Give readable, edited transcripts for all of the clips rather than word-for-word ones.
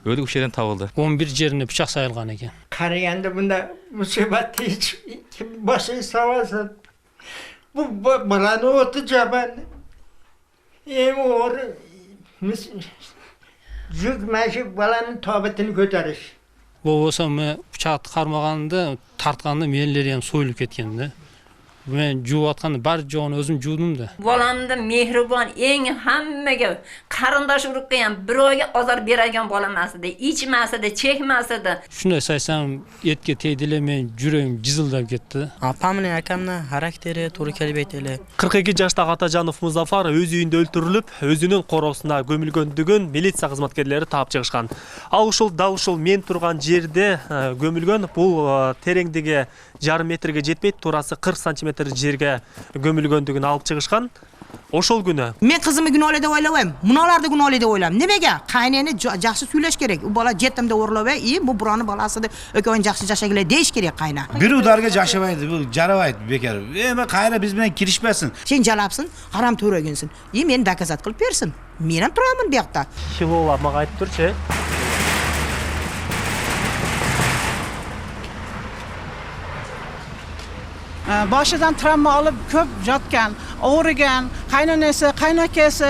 Өлі көшеден табылды. 11 жерine bıçak sayılgan ekan. Qaraganda bunda musibat hech boshing savasin. Bu balani o'ti jaban. O'g'ri yuk mashib balani tobitini ko'tarish. Bu bo'lsa men bıçak qarmaganda tartganda menleri ham so'yilib ketganda. Men juvayotganda bar jo'ni o'zim juvdim-da. Bolamda mehribon, eng hammaga qarindosh urug'ga ham birovga ozor beradigan bolam aslida, ichmasida, chekmasida. Shunday saysam, etga tegdilar, men yuragim jizildab ketdi. Apamning akamning xarakteri to'g'ri kelib aytaylik. 42 жаштагы Атажанов Музафар өз үйүндө өлтүрүлүп, өзүнүн короосуна көмүлгөндүгүн милиция кызматкерлери таап чыгышкан. Ал ушул мен турган жерде көмүлгөн. Бул тереңдиги 1,5 метрге жетпейт, турасы 40 сантиметр жерге көмүлгөндүгүн алып чыгышкан. Ошол күнү men qizimni gunohli deb o'ylamayman. Munolarda gunohli deb o'ylayman. Nimaga? Qaynini yaxshi suylash kerak. U bola jetimda o'rlab, bu buroni bolasida o'koyni yaxshi yashagilay deyish kerak qayna. Bir udarga jashamaydi, bu jarabaydi bekar. Men qayra biz bilan kirishmasin. Sen jalabsin, haram to'raginsin. Men dokazat qilib bersin. Men ham turaman bu yoqda. Хилола мага айтып турчу. Boshidan travma olib ko'p yotgan, og'rigan, qaynonasi, qaynakasi,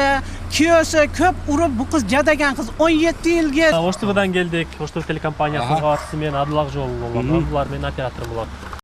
kuyosi ko'p urib bu qiz jadagan qiz 17 yilga. Оштубудан келдик. Оштуб телекомпаниясынын катчысы мен Адыл Акжол болот. Булар менин операторум болот.